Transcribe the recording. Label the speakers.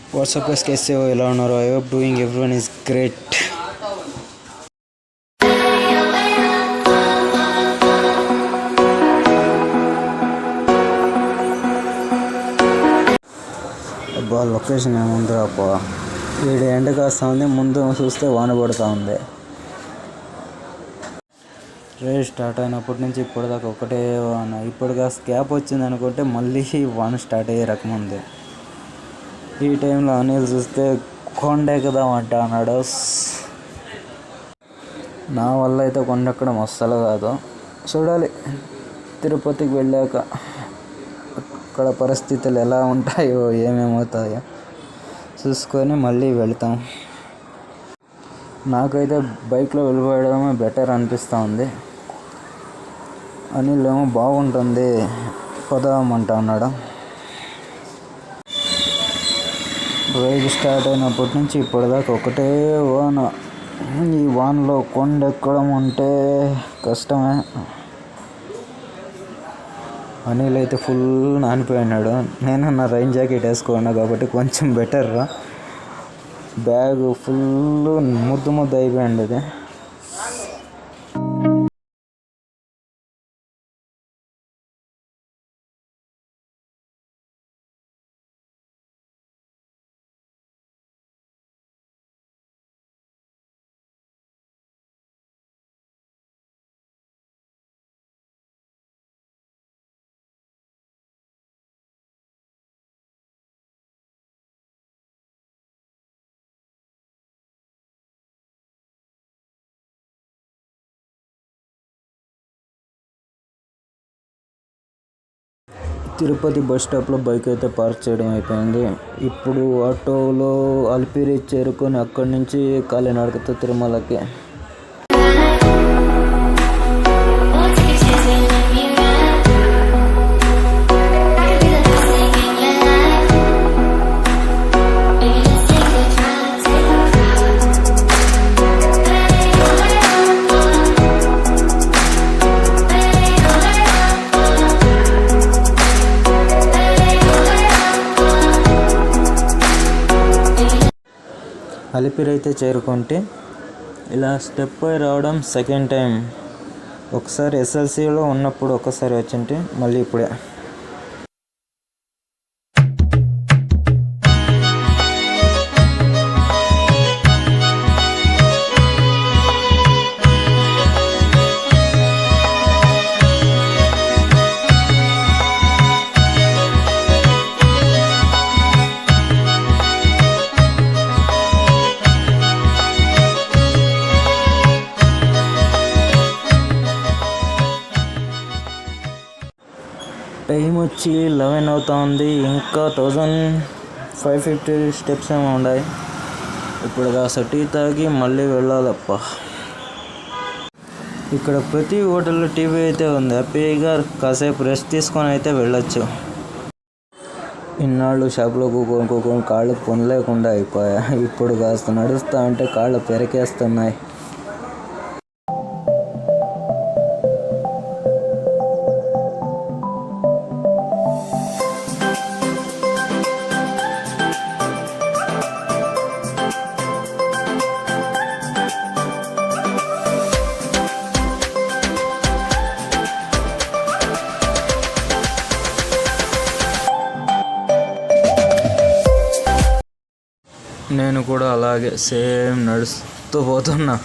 Speaker 1: WhatsApp guys कैसे हो ఎలా ఉన్నారు I hope doing everyone is great అబ్బా లొకేషన్ ఏముందిరా అబ్బా వీడి ఎండ కాస్తా ఉంది ముందు చూస్తే వాన పడుతూ ఉంది రేస్ స్టార్ట్ అయినప్పటి నుంచి ఇప్పటిదాకా ఒకటే వాన ఇప్పుడు కాస్త గ్యాప్ వచ్చింది అనుకుంటే మళ్ళీ వాన స్టార్ట్ అయ్యే రకం ఉంది ఈ టైంలో అనిల్ చూస్తే కొండ ఎక్కుదామంట అన్నాడు నా వల్ల అయితే కొండ ఎక్కడం అస్సలు కాదు చూడాలి తిరుపతికి వెళ్ళాక అక్కడ పరిస్థితులు ఎలా ఉంటాయో ఏమేమవుతాయో చూసుకొని మళ్ళీ వెళ్తాం నాకైతే బైక్లో వెళ్ళిపోవడమే బెటర్ అనిపిస్తూ ఉంది అనిల్ ఏమో బాగుంటుంది పదామంటా అన్నాడు రైడ్ స్టార్ట్ అయినప్పటి నుంచి ఇప్పటిదాకా ఒకటే వాన ఈ వానలో కొండ ఎక్కడం అంటే కష్టమే అనిల్ అయితే ఫుల్ నానిపోయినాడు నేను నా రైన్ జాకెట్ వేసుకున్నా కాబట్టి కొంచెం బెటర్ బ్యాగ్ ఫుల్ ముద్దు అయిపోయింది అది తిరుపతి బస్ స్టాప్లో బైక్ అయితే పార్క్ చేయడం అయిపోయింది ఇప్పుడు ఆటోలో అలిపిరి చేరుకొని అక్కడి నుంచి కాలినడకతో తిరుమలకి అలిపిరి అయితే చేరుకుంటే ఇలా స్టెప్ పై రావడం సెకండ్ టైం ఒకసారి ఎస్ఎల్సీలో ఉన్నప్పుడు ఒకసారి వచ్చింటే మళ్ళీ ఇప్పుడే టైం వచ్చి 11 అవుతా ఉంది ఇంకా 1550 స్టెప్స్ ఏమో ఉన్నాయి ఇప్పుడు కాస్త టీ తాగి మళ్ళీ వెళ్ళాలప్ప ఇక్కడ ప్రతి హోటల్లో టీవీ అయితే ఉంది హ్యాపీగా కాసేపు రెస్ట్ తీసుకొని అయితే వెళ్ళొచ్చు ఇన్నాళ్ళు షాప్లో కూకొని కాళ్ళు పొనలేకుండా అయిపోయా ఇప్పుడు కాస్త నడుస్తా అంటే కాళ్ళు పెరికేస్తున్నాయి నేను కూడా అలాగే సేమ్ నడుస్తూ పోతున్నా